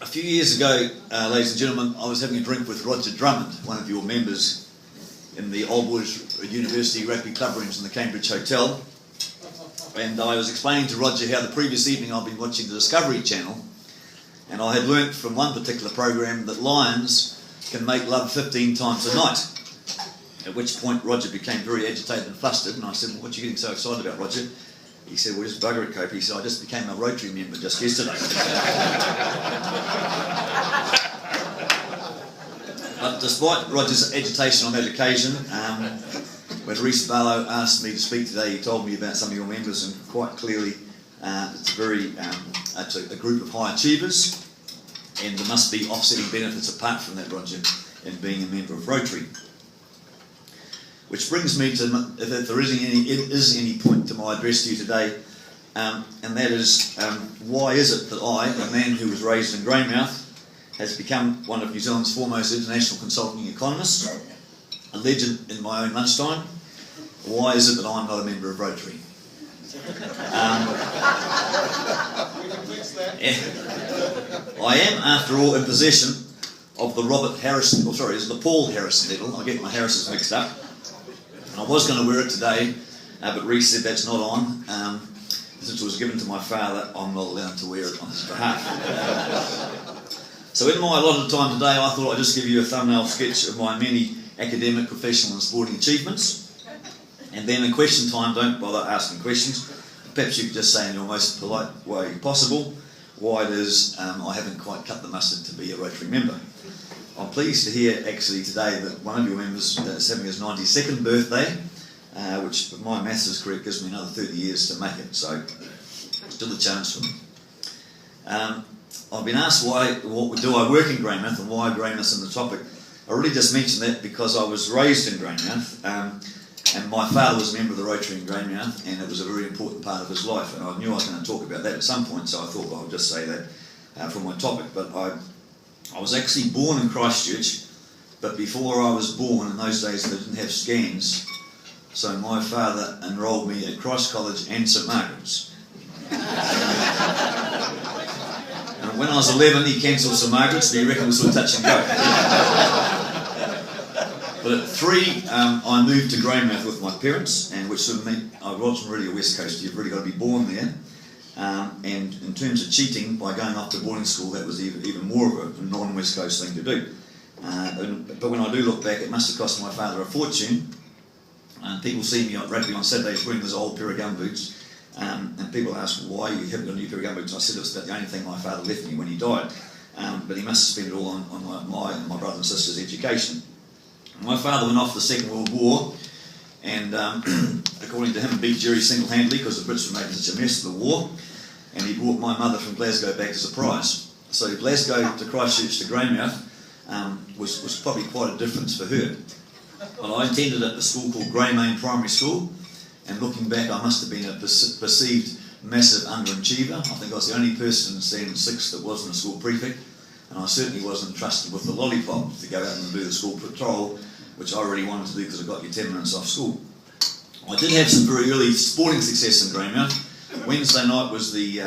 A few years ago, ladies and gentlemen, I was having a drink with Roger Drummond, one of your members, in the Old Boys University Rugby Club rooms in the Cambridge Hotel. And I was explaining to Roger how the previous evening I'd been watching the Discovery Channel, and I had learnt from one particular program that lions can make love 15 times a night. At which point Roger became very agitated and flustered, and I said, well, what are you getting so excited about, Roger? He said, well, just bugger it, Cope. He said, I just became a Rotary member just yesterday. But despite Roger's agitation on that occasion, when Reece Barlow asked me to speak today, he told me about some of your members, and quite clearly it's a group of high achievers, and there must be offsetting benefits apart from that, Roger, in being a member of Rotary. Which brings me to, if there is any point to my address to you today, and that is, why is it that I, a man who was raised in Greymouth, has become one of New Zealand's foremost international consulting economists, a legend in my own lunchtime? Why is it that I'm not a member of Rotary? I am, after all, in possession of the Robert Harrison, or sorry, it's the Paul Harrison medal. I get my Harrisons mixed up. And I was going to wear it today, but Reece said that's not on. Since it was given to my father, I'm not allowed to wear it on his behalf. So in my allotted time today, I thought I'd just give you a thumbnail sketch of my many academic, professional and sporting achievements. And then in question time, don't bother asking questions. Perhaps you could just say in your most polite way possible why it is I haven't quite cut the mustard to be a Rotary member. I'm pleased to hear actually today that one of your members is having his 92nd birthday, which, if my maths is correct, gives me another 30 years to make it, so still a chance for me. I've been asked what do I work in Greymouth and why Greymouth in the topic. I really just mentioned that because I was raised in Greymouth, and my father was a member of the Rotary in Greymouth, and it was a very important part of his life, and I knew I was going to talk about that at some point, so I thought, well, I'll just say that from my topic. But I was actually born in Christchurch, but before I was born, in those days they didn't have scans, so my father enrolled me at Christ College and St Margaret's. And when I was 11, he cancelled St Margaret's, but he reckoned it was sort of touch and go. But at 3, I moved to Greymouth with my parents, and which sort of meant I wasn't really a West Coaster. You've really got to be born there. And in terms of cheating, by going off to boarding school, that was even more of a non-West Coast thing to do. But when I do look back, it must have cost my father a fortune. And people see me at rugby on Saturdays wearing this old pair of gumboots, and people ask, why you haven't got a new pair of gumboots? I said it was about the only thing my father left me when he died. But he must have spent it all on my and my brother and sister's education. My father went off to the Second World War, and according to him, beat Jerry single-handedly because the Brits were making such a mess of the war, and he brought my mother from Glasgow back as a prize. So Glasgow to Christchurch to Greymouth was probably quite a difference for her. But I attended at a school called Greymane Primary School, and looking back, I must have been a perceived massive underachiever. I think I was the only person in Standard 6 that wasn't a school prefect, and I certainly wasn't entrusted with the lollipop to go out and do the school patrol, which I really wanted to do because I got you 10 minutes off school. I did have some very early sporting success in Greymouth. Wednesday night was the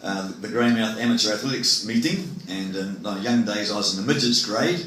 Greymouth Amateur Athletics meeting, and in my young days I was in the midgets grade,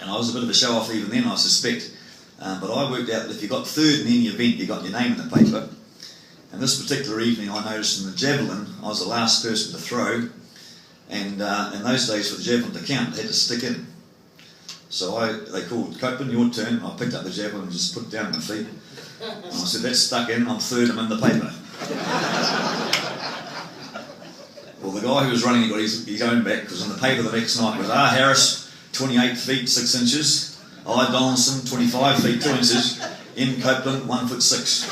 and I was a bit of a show-off even then, I suspect. But I worked out that if you got third in any event, you got your name in the paper. And this particular evening I noticed in the javelin, I was the last person to throw, and in those days for the javelin to count, it had to stick in. So they called, Copeland, your turn. I picked up the javelin and just put it down at my feet. And I said, that's stuck in, I'm third, I'm in the paper. Well, the guy who was running it got his own back, because in the paper the next night was R. Harris, 28 feet 6 inches, I. Donaldson, 25 feet 2 inches, M. Copeland, 1 foot 6.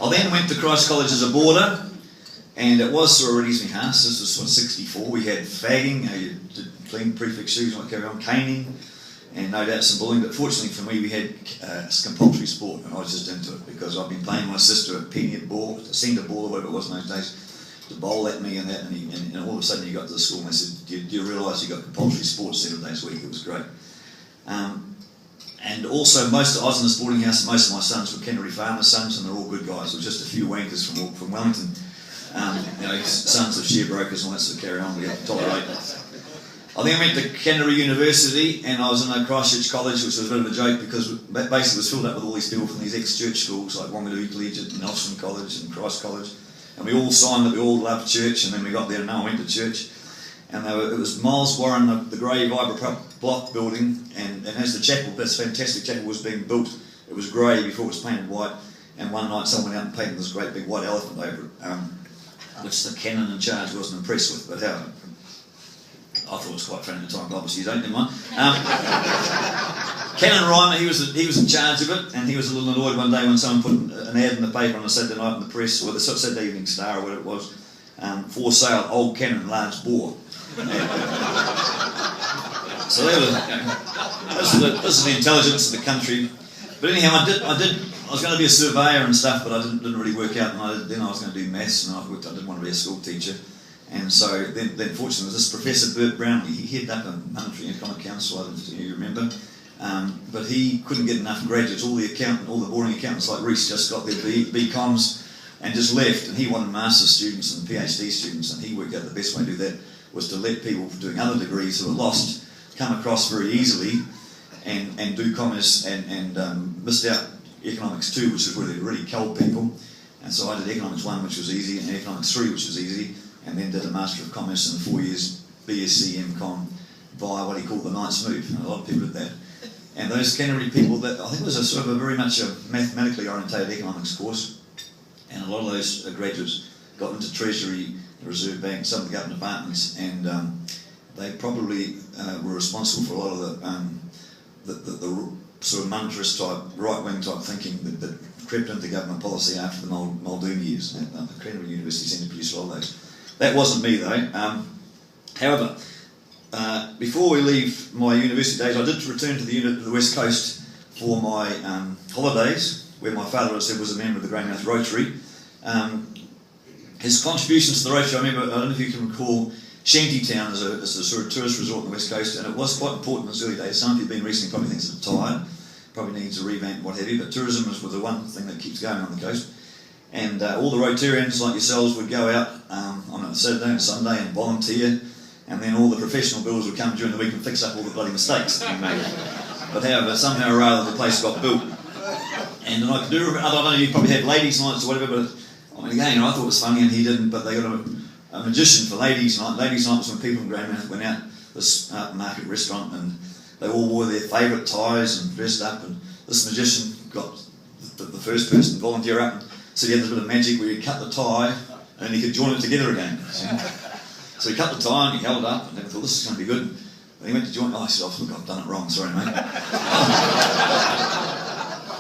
I then went to Christ College as a boarder, and it was sort of reducing house. This was sort of 64. We had fagging, you did clean prefect shoes, might carry on, caning, and no doubt some bullying. But fortunately for me, we had compulsory sport, and I was just into it because I've been playing my sister a penny at ball, a centre ball, or whatever it was in those days, to bowl at me and that, and all of a sudden you got to the school and they said, do you realise you got compulsory sports 7 days a week? It was great. And also, I was in the sporting house, and most of my sons were Canterbury Farmers' sons, and they're all good guys. There were just a few wankers from Wellington Sons of sharebrokers and all that sort of carry on, we have to tolerate. I then went to Canterbury University, and I was in a Christchurch college, which was a bit of a joke because basically it was filled up with all these people from these ex-church schools like Wanganui Collegiate, Nelson College and Christ College, and we all signed that we all loved church, and then we got there and no one went to church. And it was Miles Warren, the grey Vibra block building, and as the chapel, this fantastic chapel was being built, it was grey before it was painted white, and one night someone went out and painted this great big white elephant over it, which the canon in charge wasn't impressed with, but how? I thought it was quite funny at the time, but obviously you don't, never mind. Canon Reimer, he was in charge of it, and he was a little annoyed one day when someone put an ad in the paper on a Saturday night in the press, or the Saturday Evening Star or whatever it was, for sale, old cannon, large bore. So this is the intelligence of the country. But anyhow, I was going to be a surveyor and stuff, but I didn't really work out, and then I was going to do maths, and I didn't want to be a school teacher. And so then fortunately, this Professor Bert Brownlee, he headed up a Monetary and Economic Council, I don't know if you remember, but he couldn't get enough graduates. All the boring accountants like Reese just got their BComs and just left, and he wanted master's students and PhD students, and he worked out the best way to do that was to let people doing other degrees who were lost come across very easily and do commerce and missed out economics 2, which was where they really culled people. And so I did economics 1, which was easy, and economics 3, which was easy, and then did a Master of Commerce in 4 years, BSc, MCom, via what he called the Knight's Move. And a lot of people did that. And those Canterbury people, that I think it was a sort of a very much a mathematically orientated economics course, and a lot of those graduates got into Treasury, the Reserve Bank, some of the government departments, and they probably were responsible for a lot of the sort of monetarist type, right-wing type thinking that crept into government policy after the Muldoon years. And the Canterbury University seemed to produce a lot of those. That wasn't me though. However, before we leave my university days, I did return to the West Coast for my holidays, where my father, as I said, was a member of the Greymouth Rotary. His contributions to the Rotary, I don't know if you can recall, Shantytown as a sort of tourist resort on the West Coast, and it was quite important in its early days. Some of you have been recently probably think it's tired, probably needs a revamp, what have you, but tourism was the one thing that keeps going on the coast. And all the Rotarians like yourselves would go out on a Saturday and Sunday and volunteer, and then all the professional builders would come during the week and fix up all the bloody mistakes that we made. But however, somehow or other the place got built. And I don't know, you probably had ladies' nights or whatever, but I mean, again, I thought it was funny and he didn't, but they got a magician for ladies' night. Ladies' night was when people in Greymouth went out this market restaurant and they all wore their favourite ties and dressed up, and this magician got the first person to volunteer up and said he had this bit of magic where he cut the tie and he could join it together again. So he cut the tie and he held it up, and then I thought, this is going to be good. And he went to join it. Oh, he said, oh, look, I've done it wrong, sorry mate.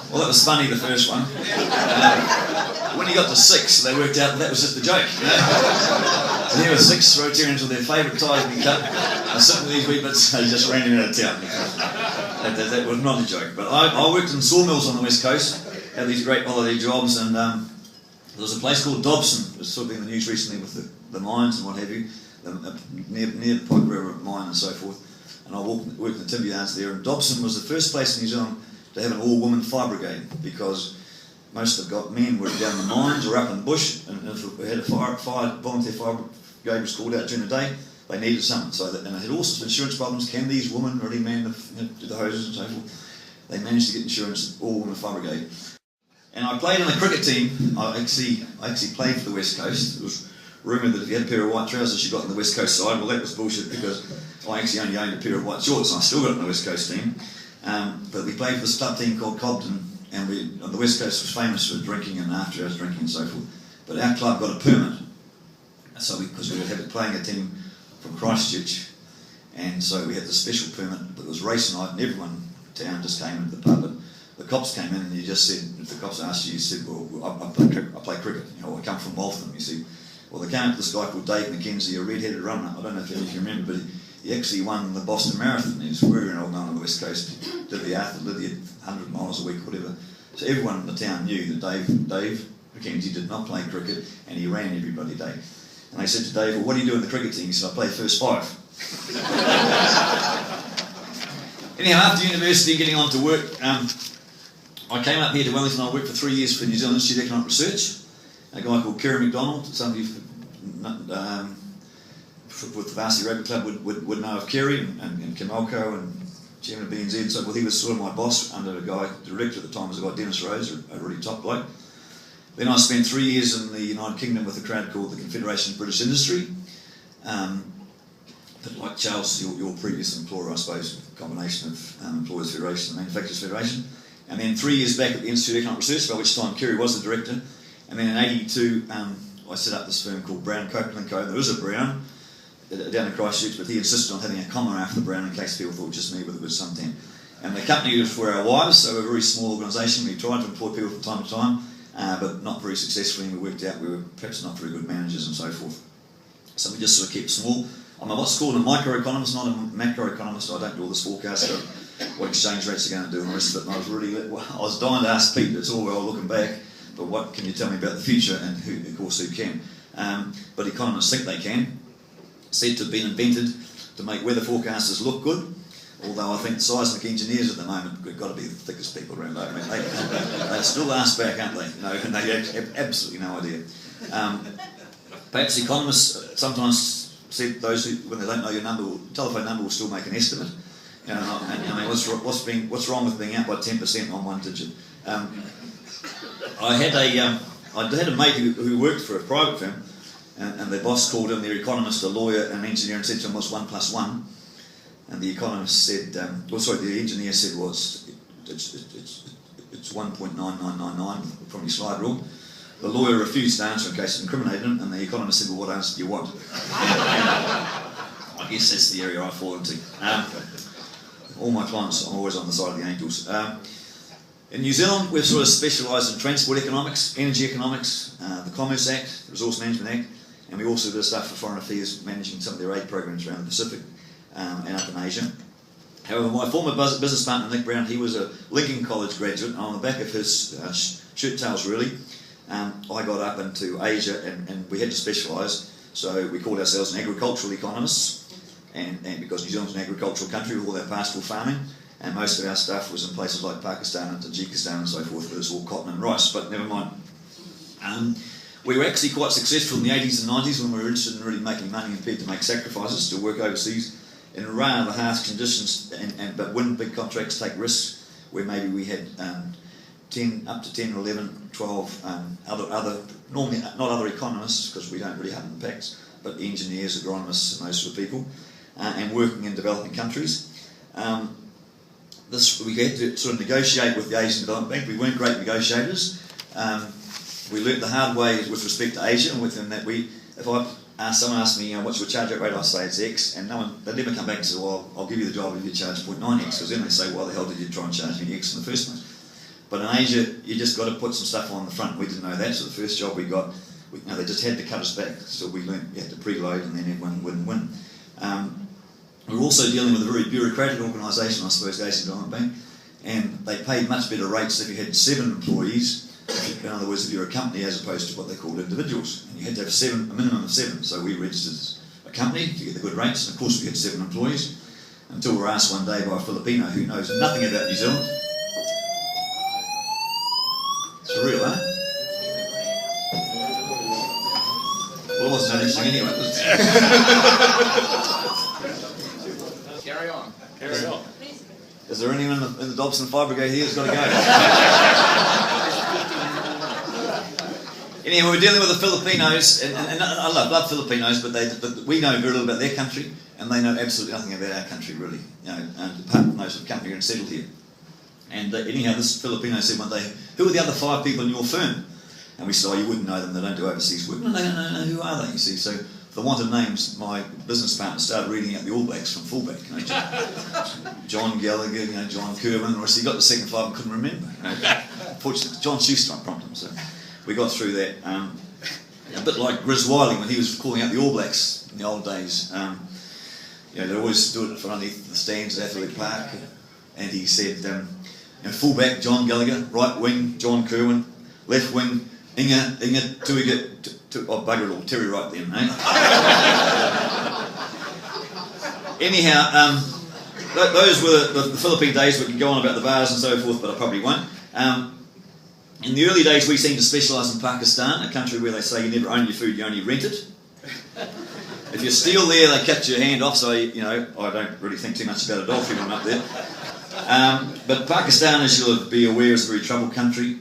Well, that was funny, the first one. When he got to 6, they worked out that was just a joke. So here were 6 Rotarians with their favourite ties being cut, and sitting with these wee bits, they just ran him out of town. That was not a joke. But I worked in sawmills on the West Coast, had these great holiday jobs, and there was a place called Dobson, it's sort of been in the news recently with the mines and what have you, near the Pike River mine and so forth. And I worked in the timber yards there, and Dobson was the first place in New Zealand to have an all-woman fire brigade, because most of the men were down the mines or up in the bush, and if we had a volunteer fire brigade was called out during the day, they needed someone. And they had all sorts of insurance problems. Can these women really man the hoses and so forth? They managed to get insurance, all-woman fire brigade. And I played in the cricket team. I actually played for the West Coast. It was rumoured that if you had a pair of white trousers, you got on the West Coast side. Well, that was bullshit, because I actually only owned a pair of white shorts, and I still got on the West Coast team. But we played for this club team called Copeland, and the West Coast was famous for drinking and after-hours drinking and so forth. But our club got a permit, so because we were playing a team from Christchurch, and so we had this special permit. But it was race night, and everyone in town just came into the pub. And the cops came in, and you just said, if the cops asked you, you said, well, I play cricket. You know, I come from Wellington. You see, well, they came up to this guy called Dave McKenzie, a red-headed runner. I don't know if you remember, but he actually won the Boston Marathon. He was very old man on the West Coast. Did the 100 miles a week, whatever. So everyone in the town knew that Dave McKenzie did not play cricket, and he ran every bloody day. And they said to Dave, well, what do you do in the cricket team? He said, I play first 5. Anyhow, after university, getting on to work, I came up here to Wellington. I worked for 3 years for New Zealand Institute of Economic Research. A guy called Kerry McDonald, some of you with the Varsity Rugby Club would know of Kerry and Kamelko and Chairman of BNZ. So he was sort of my boss under the guy, the director at the time was a guy, Dennis Rose, a really top bloke. Then I spent 3 years in the United Kingdom with a crowd called the Confederation of British Industry. But like Charles, your previous employer, I suppose, a combination of Employers Federation and Manufacturers Federation. And then 3 years back at the Institute of Economic Research, by which time Kerry was the director. And then in '82, I set up this firm called Brown Copeland Co. There is a Brown down in Christchurch, but he insisted on having a comma after Brown in case people thought it was just me with a good suntan. And the company was for our wives, so we're a very small organisation. We tried to employ people from time to time, but not very successfully, and we worked out we were perhaps not very good managers and so forth. So we just sort of kept small. I'm what's called a microeconomist, not a macroeconomist. I don't do all this forecast of what exchange rates are going to do and the rest of it. And I was dying to ask Pete, it's all well looking back, but what can you tell me about the future? And who, of course, who can? But economists think they can. Said to have been invented to make weather forecasters look good. Although I think seismic engineers at the moment have got to be the thickest people around. I mean, they still ask back, aren't they? No, and they have absolutely no idea. Perhaps economists sometimes said those who, when they don't know your telephone number, will still make an estimate. You know, and I mean, what's wrong with being out by 10% on one digit? I had a mate who worked for a private firm, and their boss called him, their economist, a lawyer, an engineer, and said to him, "What's 1 + 1?" And the economist said, the engineer said, "Well, it's 1.9999 from your slide rule." The lawyer refused to answer in case it incriminated him, and the economist said, "Well, what answer do you want?" I guess that's the area I fall into. All my clients, I'm always on the side of the angels. In New Zealand, we've sort of specialised in transport economics, energy economics, the Commerce Act, the Resource Management Act, and we also do stuff for Foreign Affairs, managing some of their aid programs around the Pacific and up in Asia. However, my former business partner, Nick Brown, he was a Lincoln College graduate, and on the back of his shirt tails, really, I got up into Asia, and we had to specialise, so we called ourselves an agricultural economists, and because New Zealand's an agricultural country with all our pastoral farming, and most of our stuff was in places like Pakistan and Tajikistan and so forth, where it's all cotton and rice, but never mind. We were actually quite successful in the 80s and 90s when we were interested in really making money and prepared to make sacrifices to work overseas in rather harsh conditions, but win big contracts, take risks, where maybe we had up to 10 or 11, 12 other normally not other economists, because we don't really have the packs, but engineers, agronomists and those sort of people, and working in developing countries. We had to sort of negotiate with the Asian Development Bank. We weren't great negotiators. We learnt the hard way with respect to Asia, and within that someone asked me, what's your charge rate, I say it's X, and they'd never come back and say, well, I'll give you the job if you charge 0.9X, because then they say, why the hell did you try and charge me X in the first place? But in Asia, you just got to put some stuff on the front. We didn't know that, so the first job we got, they just had to cut us back. So we learned you had to preload, and then everyone win-win. We were also dealing with a very bureaucratic organisation, I suppose, the Asian Development Bank, and they paid much better rates if you had 7 employees. In other words, if you're a company as opposed to what they called individuals. And you had to have a minimum of 7. So we registered as a company to get the good rates, and of course we had 7 employees, until we were asked one day by a Filipino who knows nothing about New Zealand. It's for real, eh? Well, it wasn't interesting anyway, was it? Carry on. Carry on. Is there anyone in the Dobson Fire Brigade here who's got to go? Anyway, we're dealing with the Filipinos, and I love Filipinos, but we know very little about their country, and they know absolutely nothing about our country, really. Apart from those who've come here and settled here. And anyhow, this Filipino said one day, "Who are the other 5 people in your firm?" And we said, "Oh, you wouldn't know them, they don't do overseas work." "No, who are they?" You see, so for the want of names, my business partner started reading out the All Blacks from fullback. John Gallagher, John Kerwin, or he got the second 5 and couldn't remember. Fortunately, John Schuster prompted him, so we got through that. A bit like Grizz Wiley when he was calling out the All Blacks in the old days. They always do it from underneath the stands at Athletic Park, and he said, fullback John Gallagher, right wing John Kerwin, left wing Inga Tuiga, bugger it all, Terry Wright then, eh? Anyhow, those were the Philippine days. We could go on about the bars and so forth, but I probably won't. In the early days, we seemed to specialise in Pakistan, a country where they say you never own your food, you only rent it. If you're still there, they cut your hand off, so, you know, I don't really think too much about adultery when I'm up there. But Pakistan, as you'll be aware, is a very troubled country.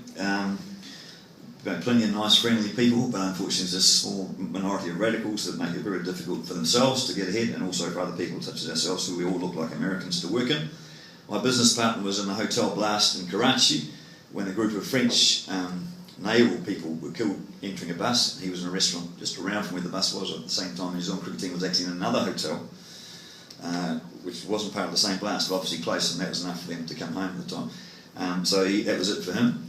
Plenty of nice, friendly people, but unfortunately there's a small minority of radicals that make it very difficult for themselves to get ahead, and also for other people such as ourselves, who we all look like Americans to work in. My business partner was in a hotel blast in Karachi when a group of French naval people were killed entering a bus. He was in a restaurant just around from where the bus was. At the same time, the New Zealand cricket team was actually in another hotel, which wasn't part of the same blast, but obviously close, and that was enough for them to come home at the time. That was it for him.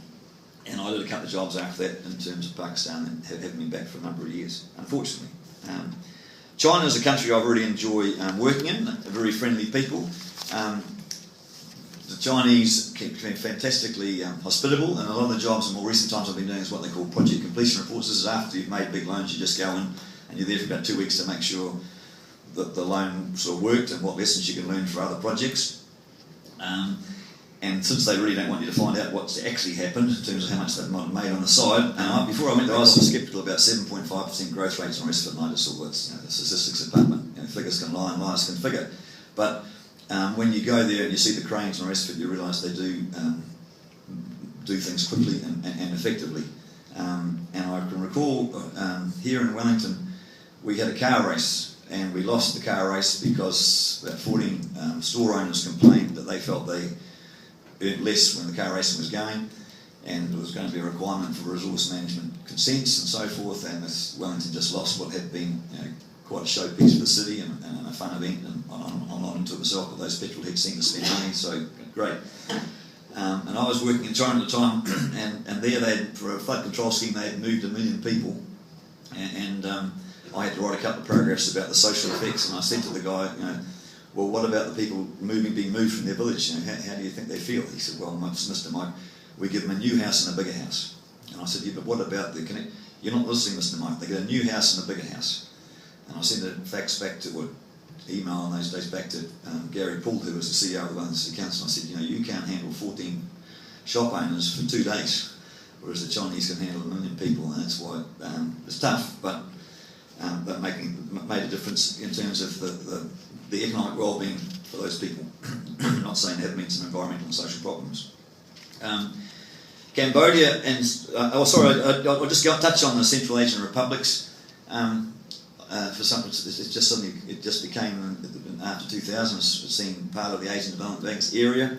And I did a couple of jobs after that in terms of Pakistan, and have been back for a number of years, unfortunately. China is a country I really enjoy working in, very friendly people. The Chinese can be fantastically hospitable, and a lot of the jobs in more recent times I've been doing is what they call project completion reports. This is after you've made big loans, you just go in and you're there for about 2 weeks to make sure that the loan sort of worked and what lessons you can learn for other projects. And since they really don't want you to find out what's actually happened in terms of how much they've made on the side, before I went there I was sceptical about 7.5% growth rates and the rest of it, and I just thought, well, it's, the statistics department, figures can lie and liars can figure. But when you go there and you see the cranes and the rest of it, you realise they do things quickly and effectively. And I can recall here in Wellington we had a car race, and we lost the car race because about 14 store owners complained that they felt they earned less when the car racing was going, and there was going to be a requirement for resource management consents and so forth, and Wellington just lost what had been quite a showpiece for the city and a fun event, and I'm not into it myself, but those petrol heads seem to spend money, so great. And I was working in China at the time, and there they had, for a flood control scheme, they had moved 1 million people, and I had to write a couple of paragraphs about the social effects, and I said to the guy, well, what about the people being moved from their village? How do you think they feel? He said, well, Mr. Mike, we give them a new house and a bigger house. And I said, yeah, but what about the connect? You're not listening, Mr. Mike. They get a new house and a bigger house. And I sent the facts back to, email in those days back to Gary Poole, who was the CEO of the Wellington City Council. I said, you can't handle 14 shop owners for 2 days, whereas the Chinese can handle 1 million people, and that's why it's tough, but that made a difference in terms of the economic well-being for those people. I'm not saying they have meant some environmental and social problems. Cambodia and I'll just touch on the Central Asian republics. For some, it just became after 2000, it's seen part of the Asian Development Bank's area,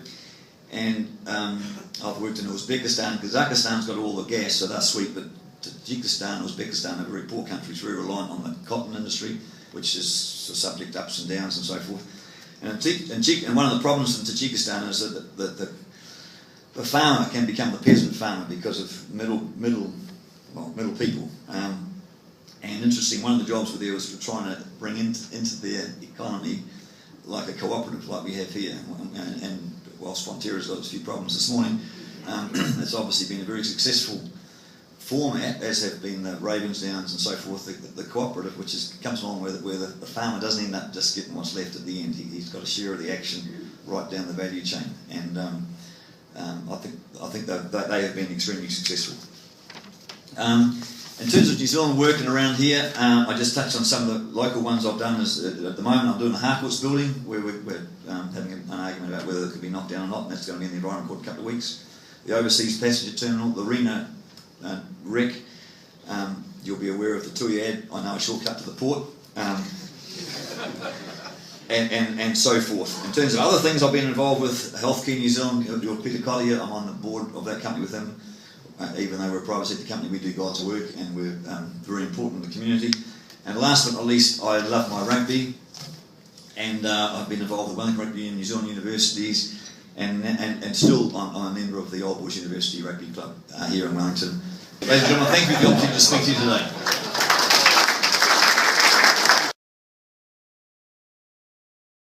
and I've worked in Uzbekistan. Kazakhstan's got all the gas, so that's sweet, but Tajikistan and Uzbekistan are very poor countries, very reliant on the cotton industry, which is subject to ups and downs and so forth. And one of the problems in Tajikistan is that the farmer can become the peasant farmer because of middle people. And interesting, one of the jobs there was trying to bring into their economy like a cooperative like we have here. And whilst Fonterra's got a few problems this morning, it's obviously been a very successful format, as have been the Ravensdowns and so forth, the cooperative, which comes along where the farmer doesn't end up just getting what's left at the end. He's got a share of the action right down the value chain, and I think they have been extremely successful. In terms of New Zealand working around here, I just touched on some of the local ones I've done. At the moment I'm doing the Harcourts building, where we're having an argument about whether it could be knocked down or not, and that's going to be in the Environment Court in a couple of weeks. The overseas passenger terminal, the Rena wreck, you'll be aware of the TUI ad, I know a shortcut to the port, and so forth. In terms of other things I've been involved with, Healthcare New Zealand, your Peter Collier, I'm on the board of that company with him. Even though we're a private sector company, we do God's work, and we're very important in the community. And last but not least, I love my rugby, and I've been involved with Wellington Rugby and New Zealand universities, and still I'm a member of the Old Boys University Rugby Club here in Wellington. Ladies and gentlemen, thank you for the opportunity to speak to you today.